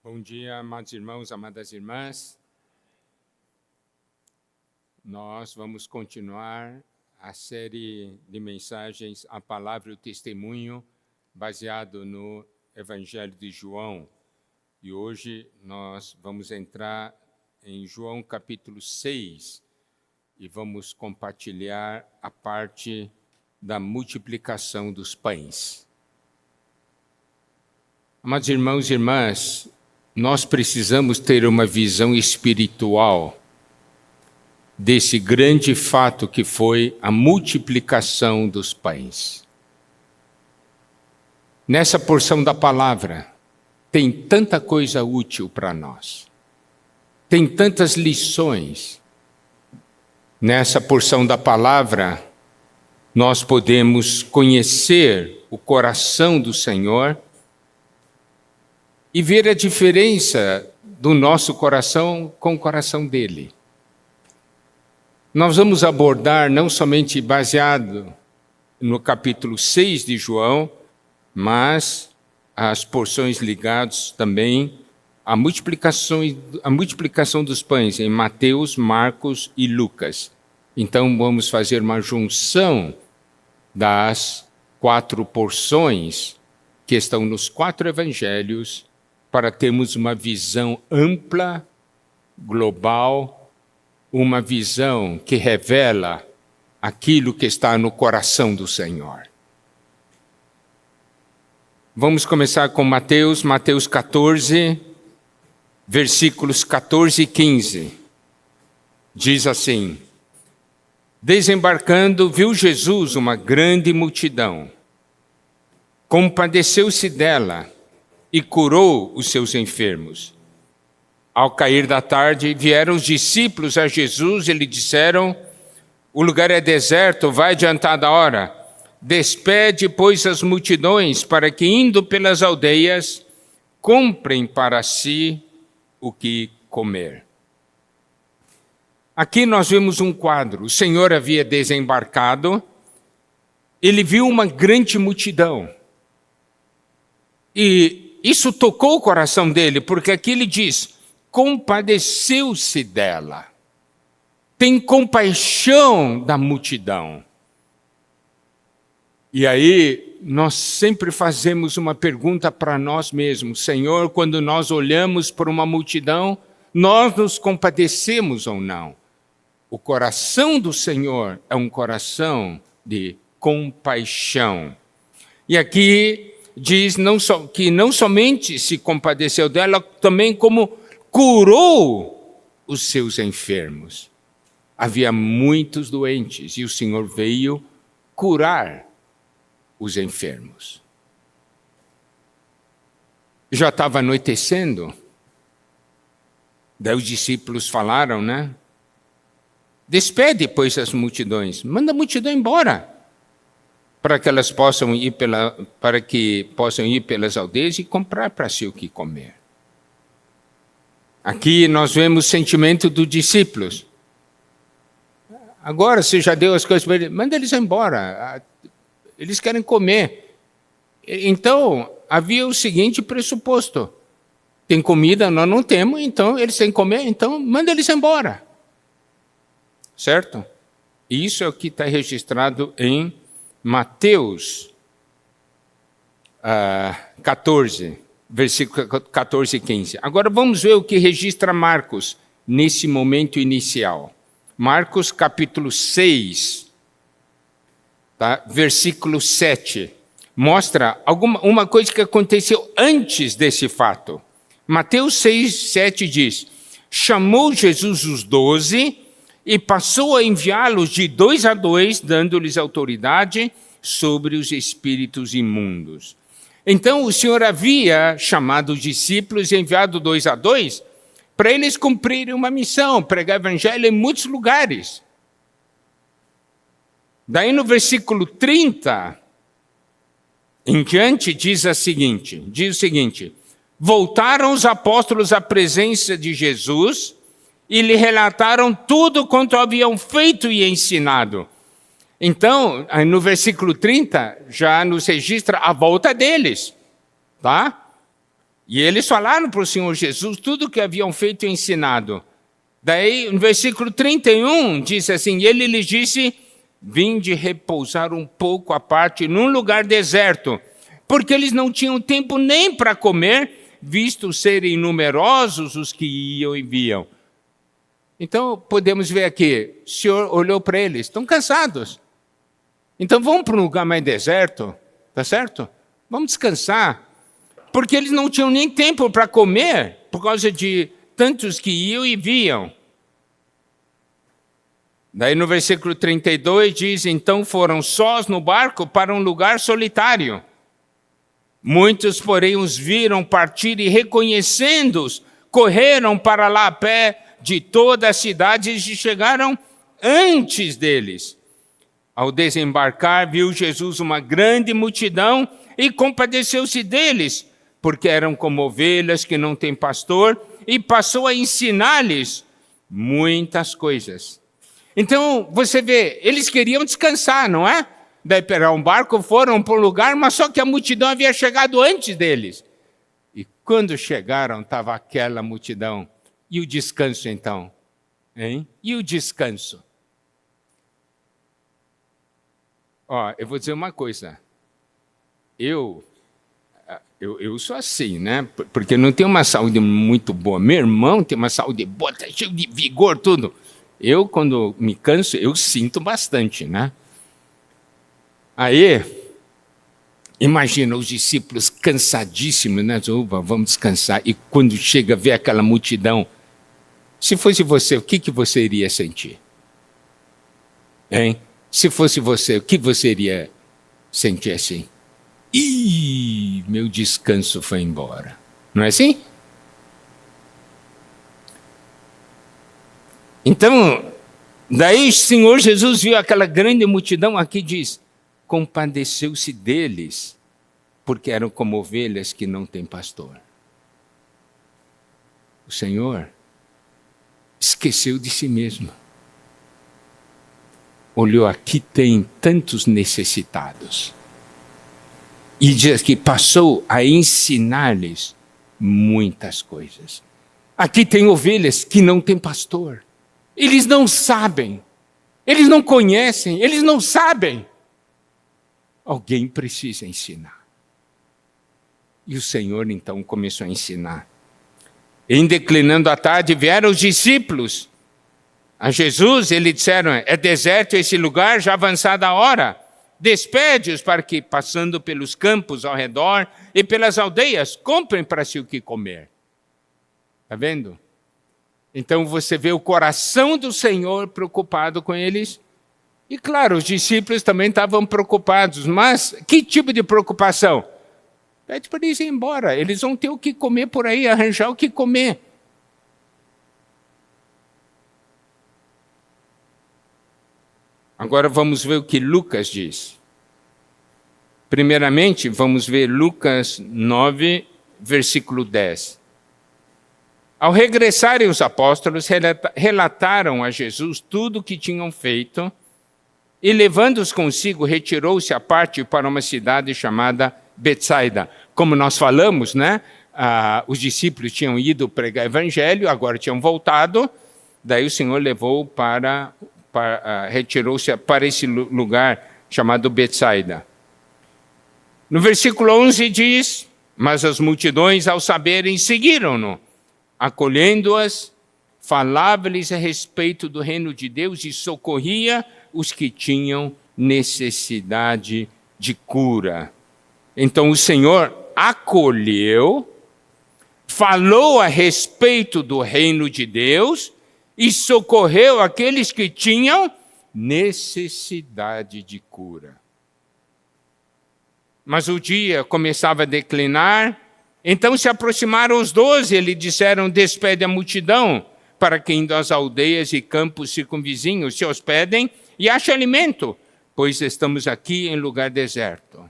Bom dia, amados irmãos, amadas irmãs. Nós vamos continuar a série de mensagens A Palavra e o Testemunho, baseado no Evangelho de João. E hoje nós vamos entrar em João capítulo 6 e vamos compartilhar a parte da multiplicação dos pães. Amados irmãos e irmãs, nós precisamos ter uma visão espiritual desse grande fato que foi a multiplicação dos pães. Nessa porção da palavra, tem tanta coisa útil para nós. Tem tantas lições. Nessa porção da palavra, nós podemos conhecer o coração do Senhor e ver a diferença do nosso coração com o coração dele. Nós vamos abordar não somente baseado no capítulo 6 de João, mas as porções ligadas também à multiplicação dos pães em Mateus, Marcos e Lucas. Então vamos fazer uma junção das 4 porções que estão nos 4 evangelhos, para termos uma visão ampla, global, uma visão que revela aquilo que está no coração do Senhor. Vamos começar com Mateus 14, versículos 14 e 15. Diz assim: Desembarcando, viu Jesus uma grande multidão. Compadeceu-se dela e curou os seus enfermos. Ao cair da tarde, vieram os discípulos a Jesus e lhe disseram: O lugar é deserto, vai adiantada a hora. Despede, pois, as multidões, para que, indo pelas aldeias, comprem para si o que comer. Aqui nós vemos um quadro. O Senhor havia desembarcado, ele viu uma grande multidão. E isso tocou o coração dele, porque aqui ele diz, compadeceu-se dela. Tem compaixão da multidão. E aí, nós sempre fazemos uma pergunta para nós mesmos. Senhor, quando nós olhamos para uma multidão, nós nos compadecemos ou não? O coração do Senhor é um coração de compaixão. E aqui diz que não somente se compadeceu dela, também como curou os seus enfermos. Havia muitos doentes e o Senhor veio curar os enfermos. Já estava anoitecendo. Daí os discípulos falaram, né? Despede, pois, as multidões. Manda a multidão embora, para que elas possam ir pelas aldeias e comprar para si o que comer. Aqui nós vemos o sentimento dos discípulos. Agora, se já deu as coisas para eles, manda eles embora. Eles querem comer. Então, havia o seguinte pressuposto. Tem comida, nós não temos, então eles têm que comer, então manda eles embora. Certo? Isso é o que está registrado em Mateus 14, versículo 14 e 15. Agora vamos ver o que registra Marcos nesse momento inicial. Marcos capítulo 6, tá? Versículo 7. Mostra uma coisa que aconteceu antes desse fato. Mateus 6, 7 diz: Chamou Jesus os 12 e passou a enviá-los de 2 a 2, dando-lhes autoridade sobre os espíritos imundos. Então o Senhor havia chamado os discípulos e enviado 2 a 2 para eles cumprirem uma missão, pregar o evangelho em muitos lugares. Daí no versículo 30 em diante diz o seguinte: Voltaram os apóstolos à presença de Jesus e lhe relataram tudo quanto haviam feito e ensinado. Então, no versículo 30, já nos registra a volta deles, tá? E eles falaram para o Senhor Jesus tudo o que haviam feito e ensinado. Daí, no versículo 31, diz assim, e ele lhes disse, vinde repousar um pouco à parte num lugar deserto, porque eles não tinham tempo nem para comer, visto serem numerosos os que iam e vinham. Então, podemos ver aqui, o Senhor olhou para eles, estão cansados. Então, vamos para um lugar mais deserto, tá certo? Vamos descansar. Porque eles não tinham nem tempo para comer, por causa de tantos que iam e vinham. Daí no versículo 32 diz, então foram sós no barco para um lugar solitário. Muitos, porém, os viram partir e, reconhecendo-os, correram para lá a pé de toda a cidade e chegaram antes deles. Ao desembarcar, viu Jesus uma grande multidão e compadeceu-se deles, porque eram como ovelhas que não têm pastor, e passou a ensinar-lhes muitas coisas. Então, você vê, eles queriam descansar, não é? Daí pegar um barco, foram para um lugar, mas só que a multidão havia chegado antes deles. E quando chegaram, estava aquela multidão. E o descanso, então? Hein? E o descanso? Ó, eu vou dizer uma coisa. Eu sou assim, né? Porque não tenho uma saúde muito boa. Meu irmão tem uma saúde boa, tá cheio de vigor, tudo. Eu, quando me canso, eu sinto bastante, né? Aí, imagina os discípulos cansadíssimos, né? Vamos descansar. E quando chega, vê aquela multidão. Se fosse você, o que você iria sentir? Hein? Se fosse você, o que você iria sentir assim? Ih, meu descanso foi embora. Não é assim? Então, daí o Senhor Jesus viu aquela grande multidão, aqui diz, compadeceu-se deles, porque eram como ovelhas que não têm pastor. O Senhor esqueceu de si mesmo. Olhou, aqui tem tantos necessitados. E diz que passou a ensinar-lhes muitas coisas. Aqui tem ovelhas que não têm pastor. Eles não sabem. Eles não conhecem. Eles não sabem. Alguém precisa ensinar. E o Senhor então começou a ensinar. Em declinando a tarde, vieram os discípulos a Jesus, eles disseram, é deserto esse lugar, já avançada a hora. Despede-os para que, passando pelos campos ao redor e pelas aldeias, comprem para si o que comer. Está vendo? Então você vê o coração do Senhor preocupado com eles. E claro, os discípulos também estavam preocupados. Mas que tipo de preocupação? Pede para eles ir embora. Eles vão ter o que comer por aí, arranjar o que comer. Agora vamos ver o que Lucas diz. Primeiramente, vamos ver Lucas 9, versículo 10. Ao regressarem os apóstolos, relataram a Jesus tudo o que tinham feito, e levando-os consigo, retirou-se à parte para uma cidade chamada Betsaida. Como nós falamos, né? Os discípulos tinham ido pregar o evangelho, agora tinham voltado, daí o Senhor levou retirou-se para esse lugar chamado Betsaida. No versículo 11 diz, mas as multidões, ao saberem, seguiram-no, acolhendo-as, falava-lhes a respeito do reino de Deus e socorria os que tinham necessidade de cura. Então o Senhor acolheu, falou a respeito do reino de Deus e socorreu aqueles que tinham necessidade de cura. Mas o dia começava a declinar, então se aproximaram os 12 e lhe disseram, despede a multidão, para que indo às aldeias e campos circunvizinhos se hospedem e achem alimento, pois estamos aqui em lugar deserto.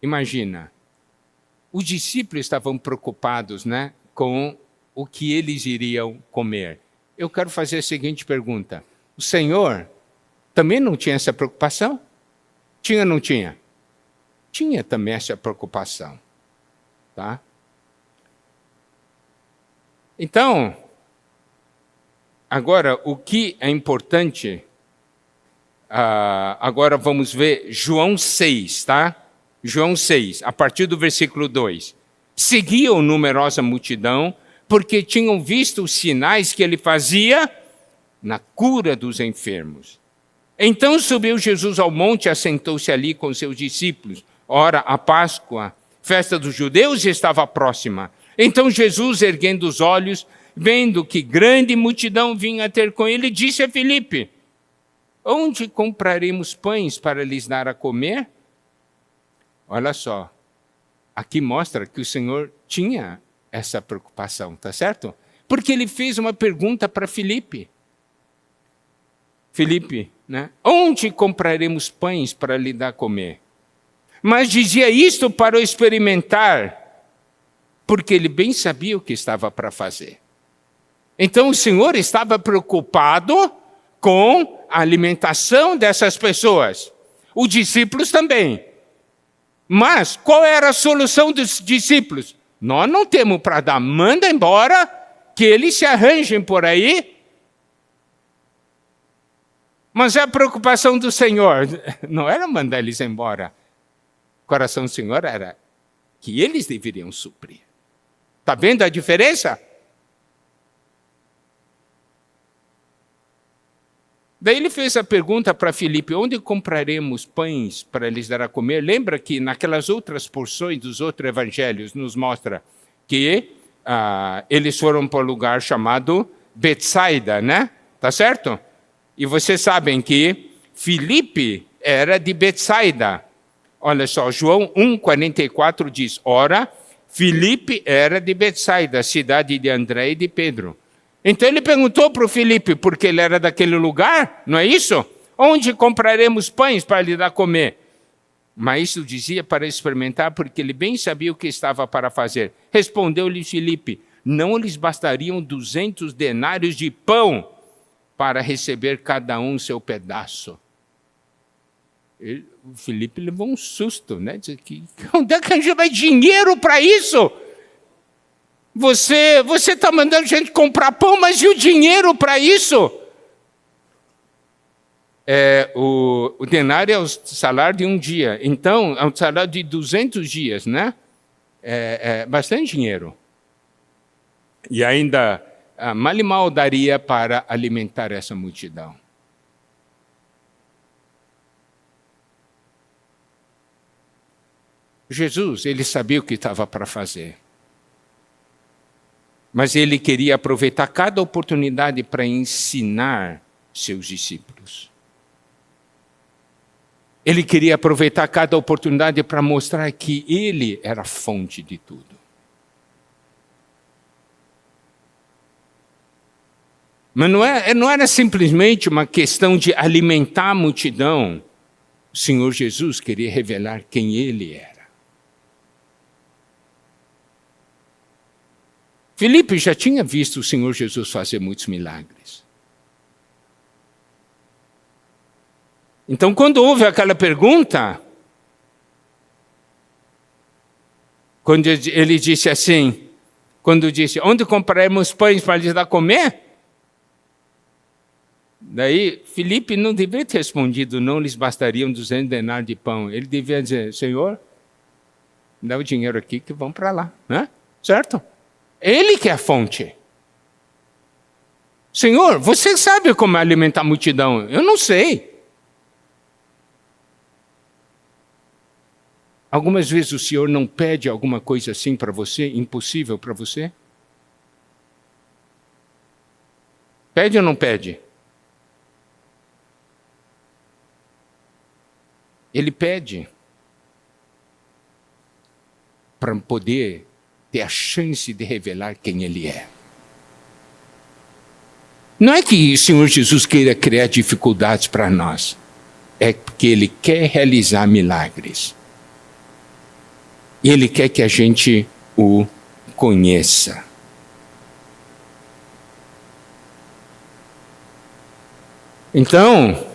Imagina, os discípulos estavam preocupados, né, com o que eles iriam comer. Eu quero fazer a seguinte pergunta. O Senhor também não tinha essa preocupação? Tinha ou não tinha? tinha também essa preocupação. Tá? Então, agora, o que é importante, agora vamos ver João 6, tá? João 6, a partir do versículo 2. Seguiam numerosa multidão, porque tinham visto os sinais que ele fazia na cura dos enfermos. Então subiu Jesus ao monte e assentou-se ali com seus discípulos. Ora, a Páscoa, festa dos judeus, estava próxima. Então Jesus, erguendo os olhos, vendo que grande multidão vinha ter com ele, disse a Filipe: onde compraremos pães para lhes dar a comer? Olha só, aqui mostra que o Senhor tinha essa preocupação, tá certo? Porque ele fez uma pergunta para Filipe. Filipe, né? Onde compraremos pães para lhe dar a comer? Mas dizia isto para o experimentar, porque ele bem sabia o que estava para fazer. Então o Senhor estava preocupado com a alimentação dessas pessoas. Os discípulos também. Mas qual era a solução dos discípulos? Nós não temos para dar, manda embora, que eles se arranjem por aí. Mas a preocupação do Senhor não era mandar eles embora. O coração do Senhor era que eles deveriam suprir. Está vendo a diferença? Daí ele fez a pergunta para Filipe: onde compraremos pães para lhes dar a comer? Lembra que naquelas outras porções dos outros evangelhos nos mostra que eles foram para um lugar chamado Betsaida, né? Tá certo? E vocês sabem que Filipe era de Betsaida. Olha só, João 1,44 diz: ora, Filipe era de Betsaida, cidade de André e de Pedro. Então ele perguntou para o Filipe, porque ele era daquele lugar, não é isso? Onde compraremos pães para lhe dar a comer? Mas isso dizia para experimentar, porque ele bem sabia o que estava para fazer. Respondeu-lhe Filipe: não lhes bastariam 200 denários de pão para receber cada um seu pedaço? O Filipe levou um susto, né? Disse que onde é que a gente vai dinheiro para isso? Você está mandando a gente comprar pão, mas e o dinheiro para isso? O denário é o salário de um dia. Então, é um salário de 200 dias, né? É bastante dinheiro. E ainda, mal e mal daria para alimentar essa multidão. Jesus, ele sabia o que estava para fazer. Mas ele queria aproveitar cada oportunidade para ensinar seus discípulos. Ele queria aproveitar cada oportunidade para mostrar que ele era a fonte de tudo. Mas não era simplesmente uma questão de alimentar a multidão. O Senhor Jesus queria revelar quem ele era. Filipe já tinha visto o Senhor Jesus fazer muitos milagres. Então, quando houve aquela pergunta, quando ele disse assim, quando disse: onde compraremos pães para lhes dar a comer? Daí, Filipe não deveria ter respondido: não lhes bastariam 200 denários de pão. Ele devia dizer: Senhor, dá o dinheiro aqui que vão para lá, né? Certo? Ele que é a fonte. Senhor, você sabe como alimentar a multidão? Eu não sei. Algumas vezes o Senhor não pede alguma coisa assim para você, impossível para você? Pede ou não pede? Ele pede para poder ter a chance de revelar quem ele é. Não é que o Senhor Jesus queira criar dificuldades para nós. É porque ele quer realizar milagres. E ele quer que a gente o conheça. Então,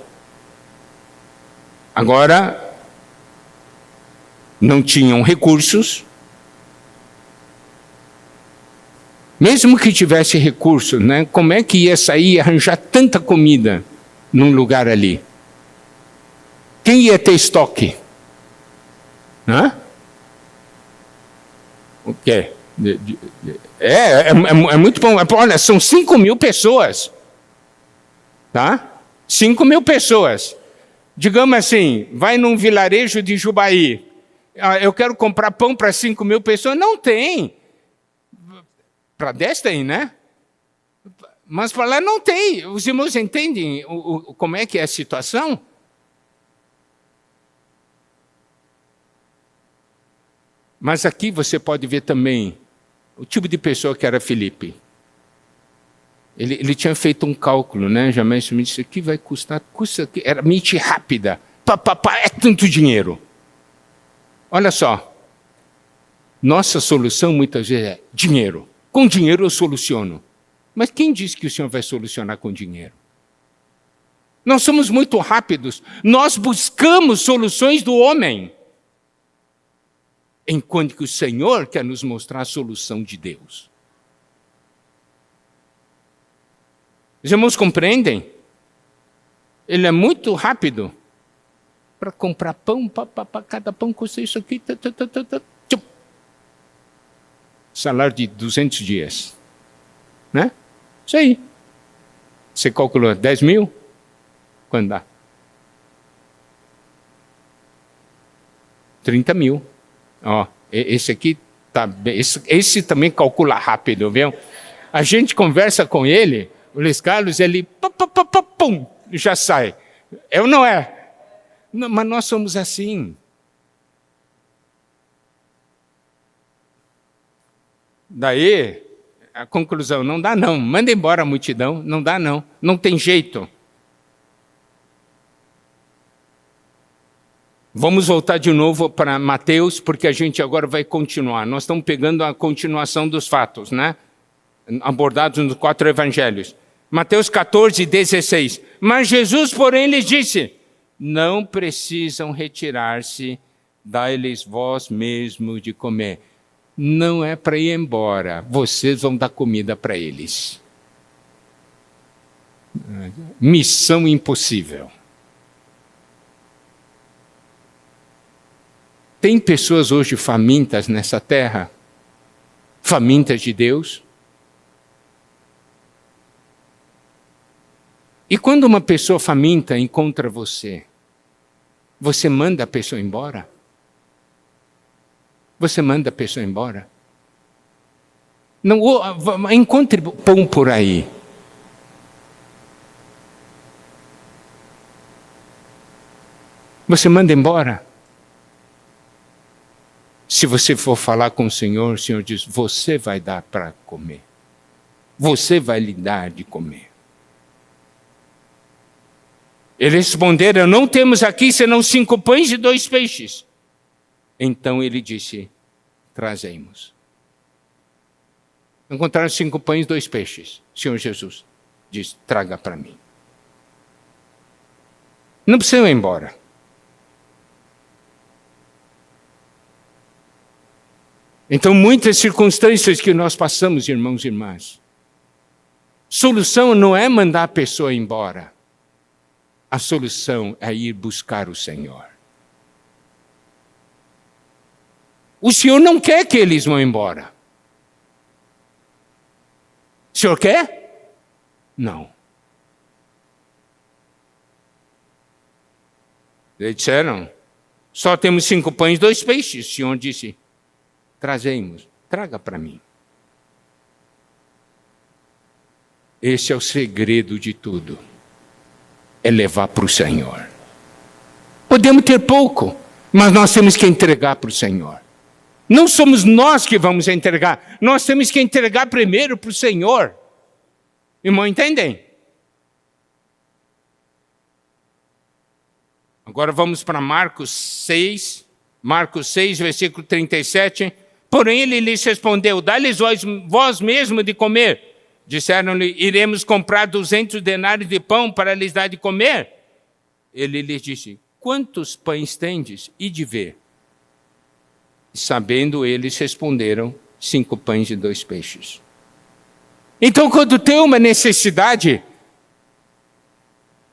agora, não tinham recursos. Mesmo que tivesse recurso, né, como é que ia sair e arranjar tanta comida num lugar ali? Quem ia ter estoque? Hã? O quê? É muito bom. Olha, são 5.000 pessoas. Tá? 5.000 pessoas. Digamos assim, vai num vilarejo de Jubaí. Eu quero comprar pão para 5.000 pessoas. Não tem. Para 10 tem, né? Mas para lá não tem. Os irmãos entendem como é que é a situação? Mas aqui você pode ver também o tipo de pessoa que era Filipe. Ele tinha feito um cálculo, né? Jamais me disse, aqui vai custar, era mente rápida. É tanto dinheiro. Olha só. Nossa solução muitas vezes é dinheiro. Com dinheiro eu soluciono. Mas quem disse que o Senhor vai solucionar com dinheiro? Nós somos muito rápidos. Nós buscamos soluções do homem. Enquanto que o Senhor quer nos mostrar a solução de Deus. Os irmãos compreendem? Ele é muito rápido para comprar pão, cada pão custa isso aqui. Salário de 200 dias. Né? Isso aí. Você calculou 10 mil? Quando dá? 30 mil. Ó, esse aqui tá bem. Esse também calcula rápido, viu? A gente conversa com ele, o Luiz Carlos, ele pum, já sai. Eu não é. Não, mas nós somos assim. Daí, a conclusão, não dá não. Manda embora a multidão, não dá não. Não tem jeito. Vamos voltar de novo para Mateus, porque a gente agora vai continuar. Nós estamos pegando a continuação dos fatos, né? Abordados nos 4 evangelhos. Mateus 14, 16. Mas Jesus, porém, lhes disse, não precisam retirar-se, dai-lhes vós mesmo de comer. Não é para ir embora, vocês vão dar comida para eles. Missão impossível. Tem pessoas hoje famintas nessa terra? Famintas de Deus? E quando uma pessoa faminta encontra você, você manda a pessoa embora? Você manda a pessoa embora? Não, encontre pão por aí. Você manda embora? Se você for falar com o Senhor diz, você vai dar para comer. Você vai lhe dar de comer. Eles responderam, não temos aqui senão 5 pães e 2 peixes. Então ele disse, trazemos. Encontraram 5 pães e 2 peixes. O Senhor Jesus disse, traga para mim. Não precisam ir embora. Então, muitas circunstâncias que nós passamos, irmãos e irmãs. Solução não é mandar a pessoa embora. A solução é ir buscar o Senhor. O Senhor não quer que eles vão embora. O Senhor quer? Não. Eles disseram, só temos 5 pães e 2 peixes. O Senhor disse, trazemos, traga para mim. Esse é o segredo de tudo. É levar para o Senhor. Podemos ter pouco, mas nós temos que entregar para o Senhor. Não somos nós que vamos entregar, nós temos que entregar primeiro para o Senhor. Irmão, entendem? Agora vamos para Marcos 6, versículo 37. Porém ele lhes respondeu, dá-lhes vós mesmo de comer. Disseram-lhe, iremos comprar 200 denários de pão para lhes dar de comer. Ele lhes disse, quantos pães tendes? E de ver. Sabendo eles, responderam: 5 pães e 2 peixes. Então, quando tem uma necessidade,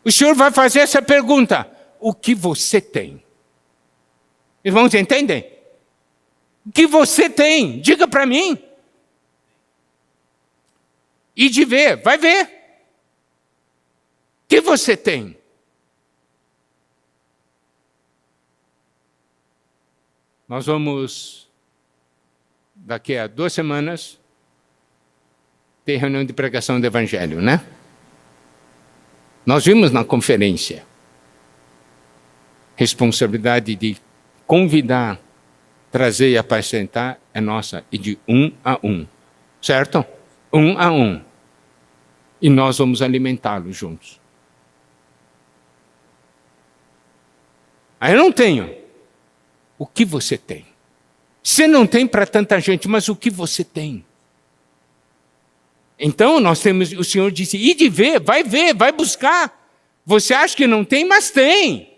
o Senhor vai fazer essa pergunta: o que você tem? Irmãos, entendem? O que você tem? Diga para mim. E de ver, vai ver. O que você tem? Nós vamos, daqui a 2 semanas, ter reunião de pregação do Evangelho, né? Nós vimos na conferência responsabilidade de convidar, trazer e apresentar é nossa, e de 1 a 1, certo? 1 a 1. E nós vamos alimentá-los juntos. Aí eu não tenho. O que você tem? Você não tem para tanta gente, mas o que você tem? Então nós temos, o Senhor disse: e de ver, vai buscar. Você acha que não tem, mas tem.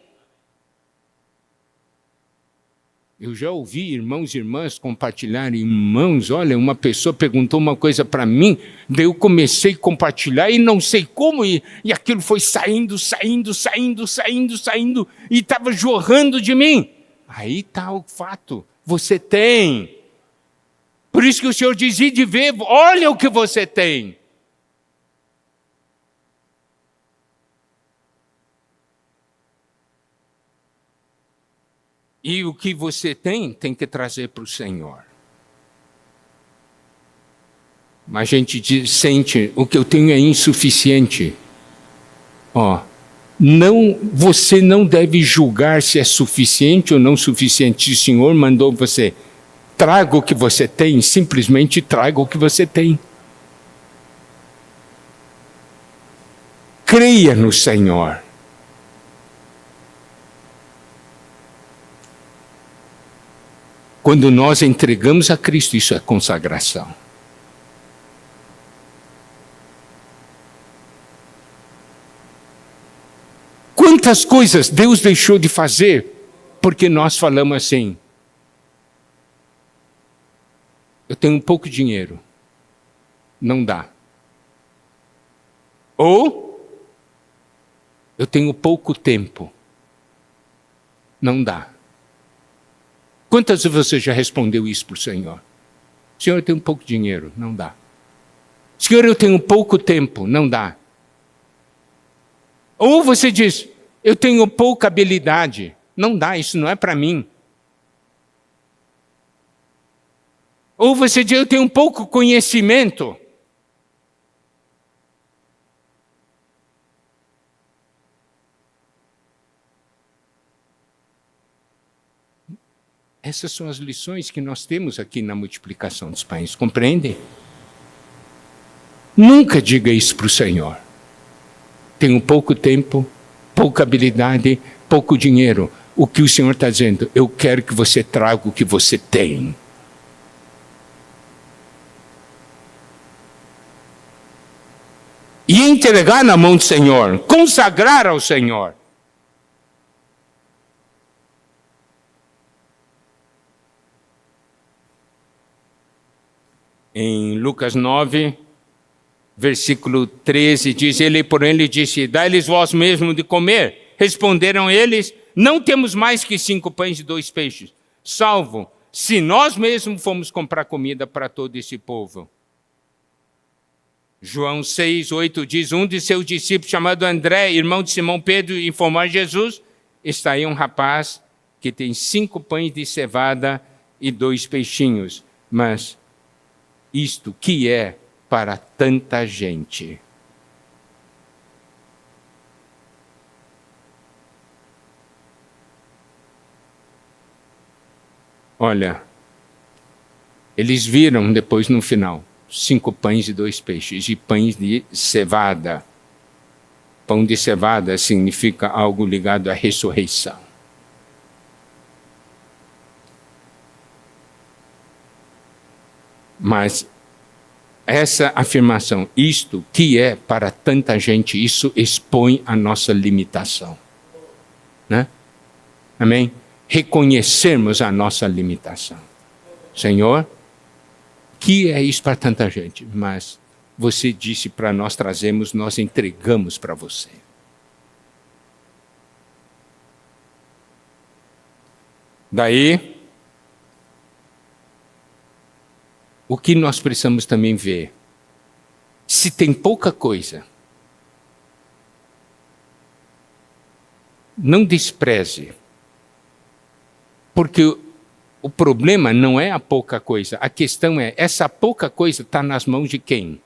Eu já ouvi irmãos e irmãs compartilharem: irmãos, olha, uma pessoa perguntou uma coisa para mim, daí eu comecei a compartilhar e não sei como, e aquilo foi saindo, e estava jorrando de mim. Aí está o fato, você tem. Por isso que o Senhor diz: e de ver, olha o que você tem. E o que você tem que trazer para o Senhor. Mas a gente sente: o que eu tenho é insuficiente. Você não deve julgar se é suficiente ou não suficiente. O Senhor mandou você: traga o que você tem, simplesmente traga o que você tem. Creia no Senhor. Quando nós entregamos a Cristo, isso é consagração. Quantas coisas Deus deixou de fazer porque nós falamos assim: eu tenho pouco dinheiro, não dá. Ou eu tenho pouco tempo, não dá. Quantas vezes você já respondeu isso para o Senhor? Senhor, eu tenho pouco dinheiro, não dá. Senhor, eu tenho pouco tempo, não dá. Ou você diz: eu tenho pouca habilidade, não dá, isso não é para mim. Ou você diz: eu tenho pouco conhecimento. Essas são as lições que nós temos aqui na multiplicação dos pães, compreendem? Nunca diga isso para o Senhor. Tenho pouco tempo, pouca habilidade, pouco dinheiro. O que o Senhor está dizendo: eu quero que você traga o que você tem. E entregar na mão do Senhor, consagrar ao Senhor. Em Lucas 9, versículo 13, diz: ele, porém, lhe disse: dai-lhes vós mesmo de comer. Responderam eles: não temos mais que 5 pães e 2 peixes, salvo se nós mesmos fomos comprar comida para todo esse povo. João 6, 8 diz: um de seus discípulos, chamado André, irmão de Simão Pedro, informou a Jesus: está aí um rapaz que tem 5 pães de cevada e 2 peixinhos, mas isto que é para tanta gente? Olha, eles viram depois no final 5 pães e 2 peixes, e pães de cevada. Pão de cevada significa algo ligado à ressurreição. Mas essa afirmação, isto que é para tanta gente, isso expõe a nossa limitação. Né? Amém? Reconhecermos a nossa limitação. Senhor, que é isso para tanta gente? Mas você disse para nós trazermos, nós entregamos para você. Daí, o que nós precisamos também ver, se tem pouca coisa, não despreze, porque o problema não é a pouca coisa, a questão é, essa pouca coisa está nas mãos de quem?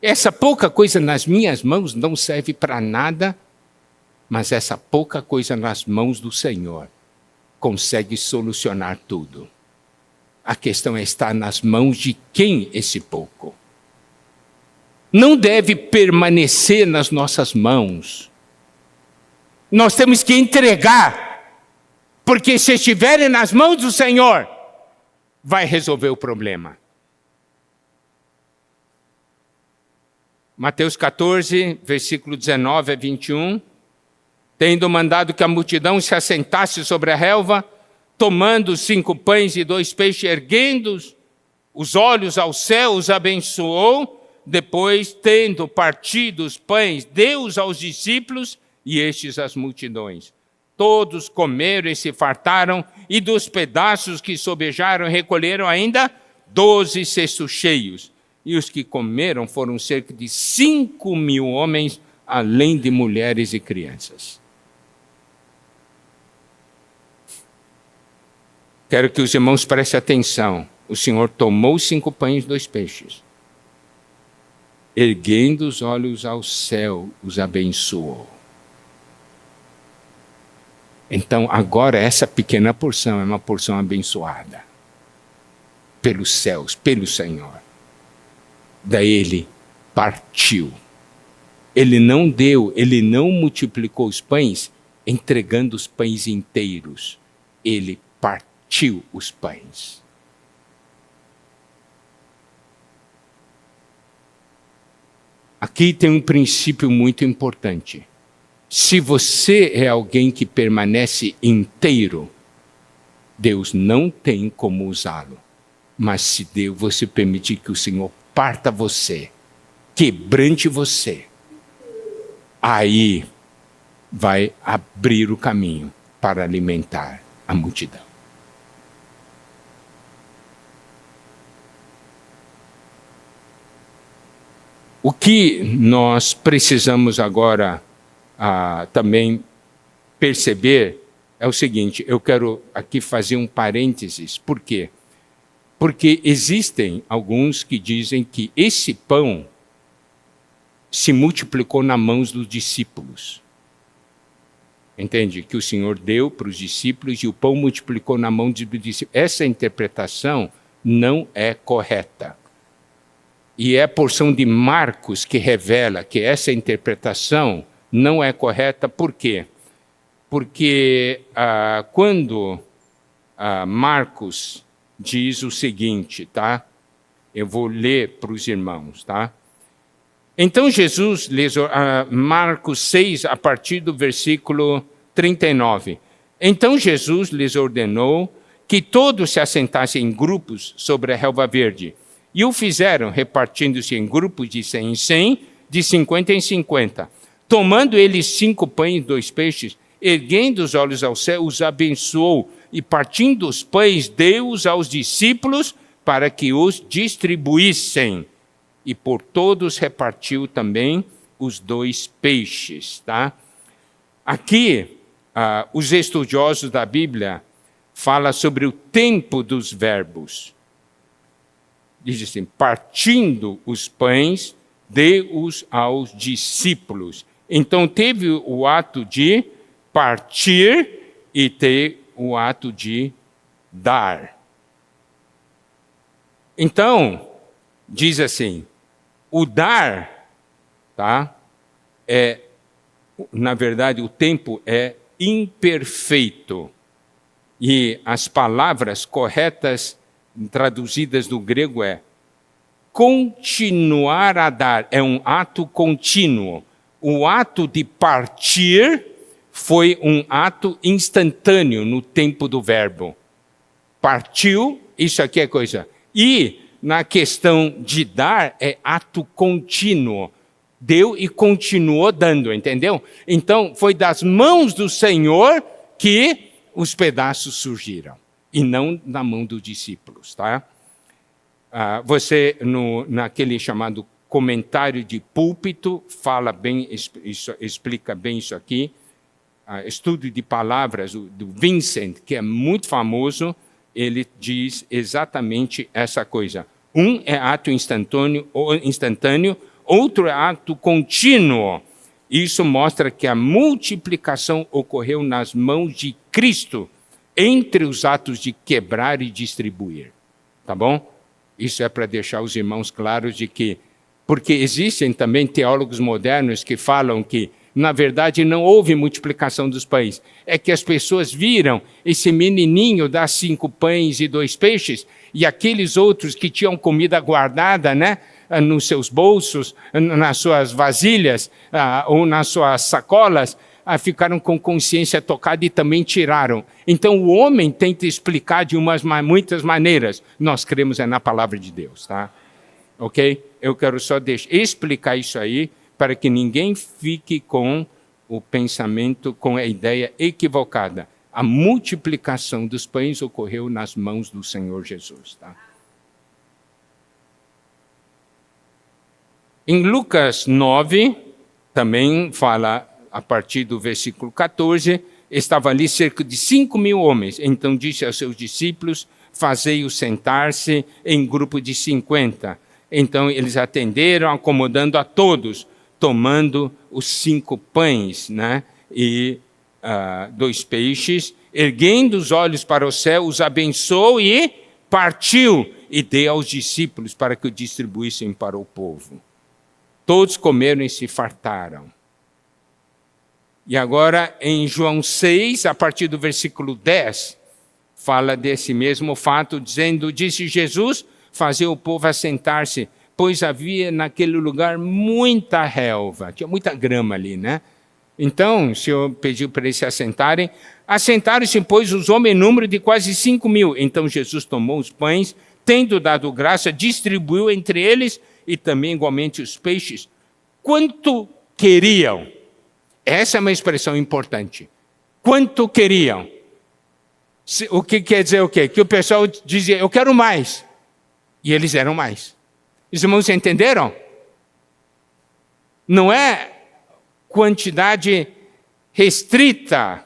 Essa pouca coisa nas minhas mãos não serve para nada, mas essa pouca coisa nas mãos do Senhor consegue solucionar tudo. A questão é estar nas mãos de quem esse pouco? Não deve permanecer nas nossas mãos. Nós temos que entregar, porque se estiverem nas mãos do Senhor, vai resolver o problema. Mateus 14, versículo 19 a 21. Tendo mandado que a multidão se assentasse sobre a relva, tomando 5 pães e 2 peixes, erguendo os olhos ao céu, os abençoou. Depois, tendo partido os pães, deu-os aos discípulos e estes às multidões. Todos comeram e se fartaram, e dos pedaços que sobejaram recolheram ainda 12 cestos cheios. E os que comeram foram cerca de 5.000 homens, além de mulheres e crianças. Quero que os irmãos prestem atenção. O Senhor tomou 5 pães e 2 peixes. Erguendo os olhos ao céu, os abençoou. Então, agora essa pequena porção é uma porção abençoada. Pelos céus, pelo Senhor. Daí ele partiu. Ele não deu, ele não multiplicou os pães, entregando os pães inteiros. Ele partiu os pães. Aqui tem um princípio muito importante. Se você é alguém que permanece inteiro, Deus não tem como usá-lo. Mas se Deus, você permitir que o Senhor parta você, quebrante você, aí vai abrir o caminho para alimentar a multidão. O que nós precisamos agora também perceber é o seguinte, eu quero aqui fazer um parênteses. Por quê? Porque existem alguns que dizem que esse pão se multiplicou nas mãos dos discípulos. Entende? Que o Senhor deu para os discípulos e o pão multiplicou na mão dos discípulos. Essa interpretação não é correta. E é a porção de Marcos que revela que essa interpretação não é correta. Por quê? Porque quando Marcos diz o seguinte, tá? Eu vou ler para os irmãos, tá? Então Jesus, Marcos 6, a partir do versículo 39. Então Jesus lhes ordenou que todos se assentassem em grupos sobre a relva verde. E o fizeram, repartindo-se em grupos de 100 em 100, de 50 em 50. Tomando eles 5 pães e 2 peixes, erguendo os olhos ao céu, os abençoou, e partindo os pães, deu-os aos discípulos para que os distribuíssem. E por todos repartiu também os 2 peixes. Tá? Aqui, os estudiosos da Bíblia falam sobre o tempo dos verbos. Diz assim, partindo os pães, deu-os aos discípulos. Então teve o ato de partir e teve o ato de dar. Então, diz assim, o dar, tá? Na verdade, o tempo é imperfeito. E as palavras corretas traduzidas do grego é continuar a dar, é um ato contínuo. O ato de partir foi um ato instantâneo no tempo do verbo. Partiu Isso aqui é coisa. E na questão de dar, é ato contínuo. Deu e continuou dando, entendeu? Então, foi das mãos do Senhor que os pedaços surgiram, e não na mão dos discípulos, tá? Você, naquele chamado comentário de púlpito, fala bem, explica bem isso aqui. Estudo de palavras do Vincent, que é muito famoso, ele diz exatamente essa coisa. Um é ato instantâneo, outro é ato contínuo. Isso mostra que a multiplicação ocorreu nas mãos de Cristo, entre os atos de quebrar e distribuir. Tá bom? Isso é para deixar os irmãos claros de que... Porque existem também teólogos modernos que falam que, na verdade, não houve multiplicação dos pães. É que as pessoas viram esse menininho dar 5 pães e 2 peixes, e aqueles outros que tinham comida guardada, né, nos seus bolsos, nas suas vasilhas ou nas suas sacolas, ficaram com consciência tocada e também tiraram. Então o homem tenta explicar de muitas maneiras. Nós cremos na palavra de Deus, tá? Ok? Eu quero só explicar isso aí para que ninguém fique com o pensamento, com a ideia equivocada. A multiplicação dos pães ocorreu nas mãos do Senhor Jesus, tá? Em Lucas 9, também fala, a partir do versículo 14, estava ali cerca de 5.000 homens. Então disse aos seus discípulos, fazei-os sentar-se em grupo de 50. Então eles atenderam, acomodando a todos, tomando os 5 pães, né, e 2 peixes, erguendo os olhos para o céu, os abençoou e partiu, e deu aos discípulos para que o distribuíssem para o povo. Todos comeram e se fartaram. E agora, em João 6, a partir do versículo 10, fala desse mesmo fato, dizendo, disse Jesus, fazia o povo assentar-se, pois havia naquele lugar muita relva, tinha muita grama ali, né? Então, o Senhor pediu para eles se assentarem. Assentaram-se, pois, os homens em número de quase 5.000. Então Jesus tomou os pães, tendo dado graça, distribuiu entre eles, e também igualmente os peixes, quanto queriam. Essa é uma expressão importante. Quanto queriam. O que quer dizer o quê? Que o pessoal dizia, eu quero mais. E eles eram mais. Os irmãos entenderam? Não é quantidade restrita.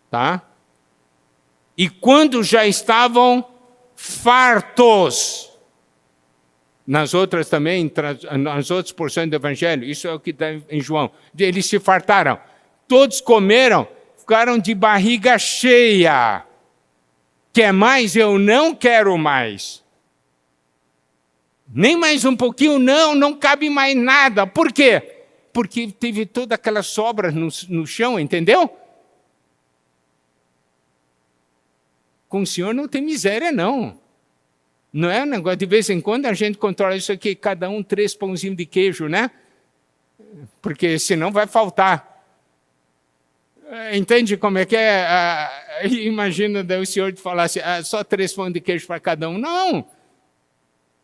Tá? E quando já estavam fartos. Nas outras também, nas outras porções do Evangelho, isso é o que está em João. Eles se fartaram. Todos comeram, ficaram de barriga cheia. Quer mais? Eu não quero mais. Nem mais um pouquinho, não cabe mais nada. Por quê? Porque teve toda aquela sobra no chão, entendeu? Com o Senhor não tem miséria, não. Não é um negócio, de vez em quando a gente controla isso aqui, cada um 3 pãozinhos de queijo, né? Porque senão vai faltar. Entende como é que é? Imagina daí o Senhor te falasse, só 3 pães de queijo para cada um. Não!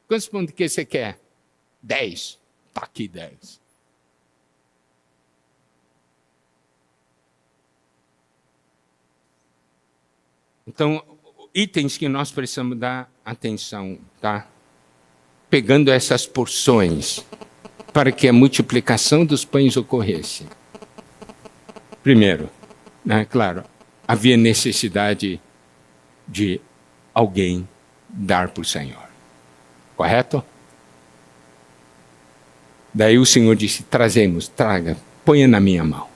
Quantos pães de queijo você quer? 10. Está aqui 10. Então, itens que nós precisamos dar atenção, tá? Pegando essas porções, para que a multiplicação dos pães ocorresse. Primeiro, né, claro, havia necessidade de alguém dar para o Senhor. Correto? Daí o Senhor disse, traga, ponha na minha mão.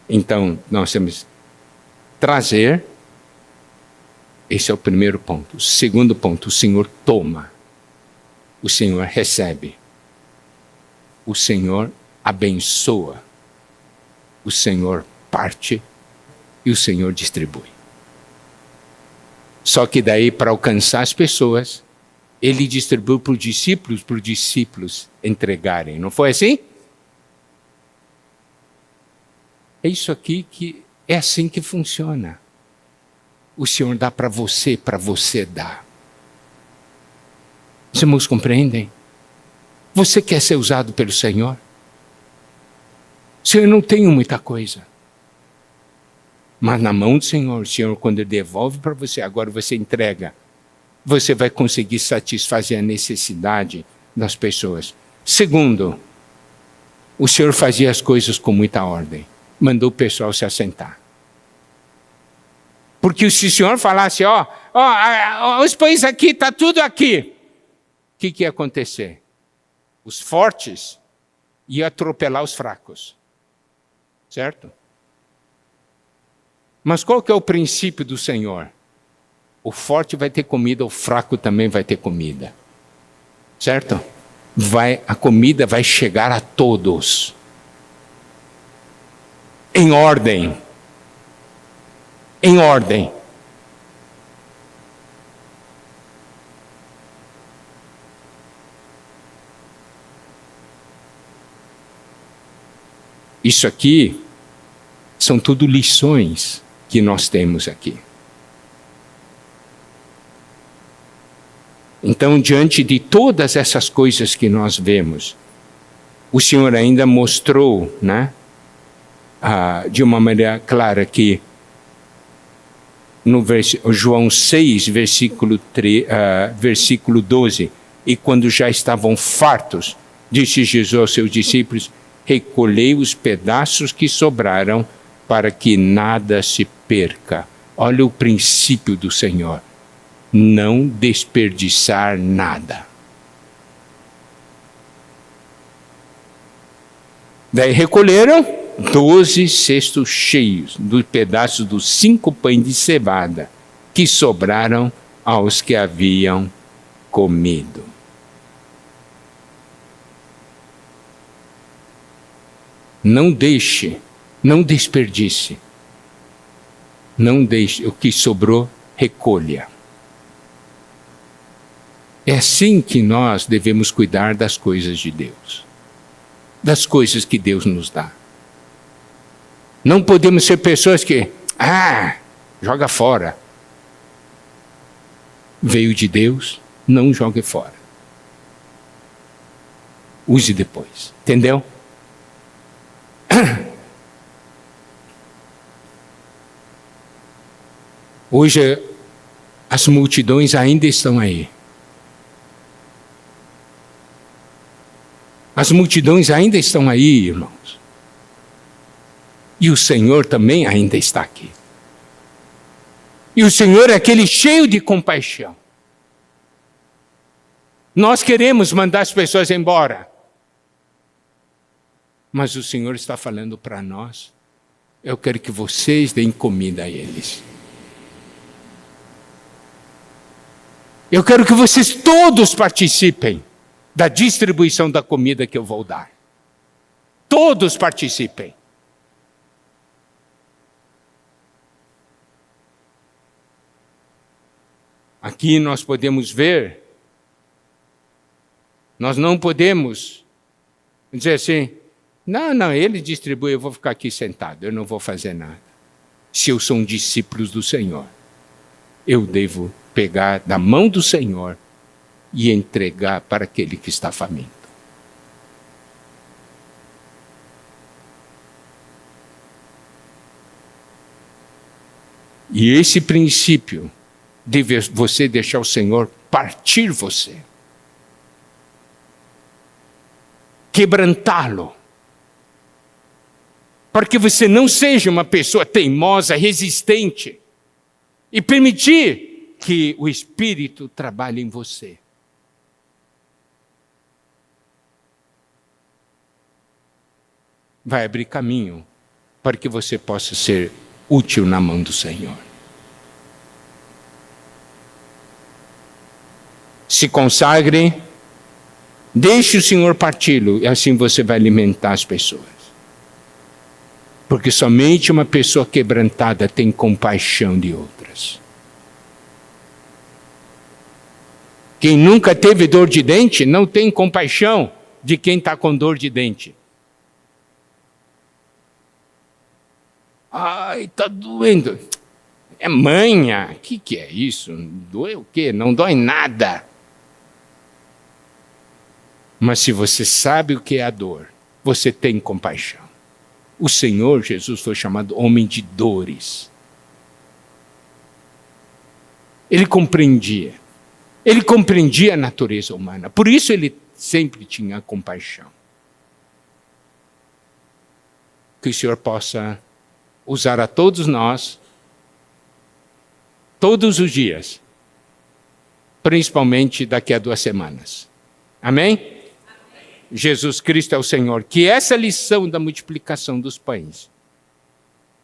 Então, nós temos que trazer. Esse é o primeiro ponto. O segundo ponto, o Senhor toma. O Senhor recebe. O Senhor abençoa. O Senhor parte e o Senhor distribui. Só que daí, para alcançar as pessoas, Ele distribuiu para os discípulos entregarem. Não foi assim? É isso aqui que é assim que funciona. o Senhor dá para você dar. Os irmãos compreendem? Você quer ser usado pelo Senhor? Senhor, eu não tenho muita coisa. Mas na mão do Senhor, o Senhor, quando Ele devolve para você, agora você entrega. Você vai conseguir satisfazer a necessidade das pessoas. Segundo, o Senhor fazia as coisas com muita ordem. Mandou o pessoal se assentar. Porque se o Senhor falasse, os pães aqui, está tudo aqui. O que ia acontecer? Os fortes iam atropelar os fracos. Certo? Mas qual que é o princípio do Senhor? O forte vai ter comida, o fraco também vai ter comida. Certo? A comida vai chegar a todos. Em ordem. Em ordem. Isso aqui são tudo lições que nós temos aqui. Então, diante de todas essas coisas que nós vemos, o Senhor ainda mostrou, de uma maneira clara que no João 6, versículo 12, e quando já estavam fartos, disse Jesus aos seus discípulos, recolhei os pedaços que sobraram para que nada se perca. Olha o princípio do Senhor. Não desperdiçar nada. Daí recolheram 12 cestos cheios dos pedaços dos 5 pães de cevada que sobraram aos que haviam comido. Não deixe, não desperdice. Não deixe, o que sobrou, recolha. É assim que nós devemos cuidar das coisas de Deus. Das coisas que Deus nos dá. Não podemos ser pessoas que, joga fora. Veio de Deus, não jogue fora. Use depois. Entendeu? Hoje, as multidões ainda estão aí. As multidões ainda estão aí, irmãos. E o Senhor também ainda está aqui. E o Senhor é aquele cheio de compaixão. Nós queremos mandar as pessoas embora. Mas o Senhor está falando para nós, eu quero que vocês deem comida a eles. Eu quero que vocês todos participem da distribuição da comida que eu vou dar. Todos participem. Aqui nós podemos ver, nós não podemos dizer assim, não, ele distribui, eu vou ficar aqui sentado, eu não vou fazer nada. Se eu sou um discípulo do Senhor, eu devo pegar da mão do Senhor e entregar para aquele que está faminto. E esse princípio deve você deixar o Senhor partir você. Quebrantá-lo. Para que você não seja uma pessoa teimosa, resistente. E permitir que o Espírito trabalhe em você. Vai abrir caminho para que você possa ser útil na mão do Senhor. Se consagre, deixe o Senhor parti-lo, e assim você vai alimentar as pessoas. Porque somente uma pessoa quebrantada tem compaixão de outras. Quem nunca teve dor de dente não tem compaixão de quem está com dor de dente. Ai, está doendo. É manha. O que é isso? Dói o quê? Não dói nada. Mas se você sabe o que é a dor, você tem compaixão. O Senhor Jesus foi chamado homem de dores. Ele compreendia. Ele compreendia a natureza humana. Por isso ele sempre tinha compaixão. Que o Senhor possa usar a todos nós, todos os dias, principalmente daqui a 2 semanas. Amém? Amém? Jesus Cristo é o Senhor. Que essa lição da multiplicação dos pães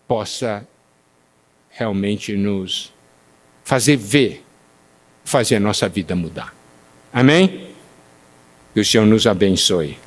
possa realmente nos fazer ver, fazer a nossa vida mudar. Amém? Que o Senhor nos abençoe.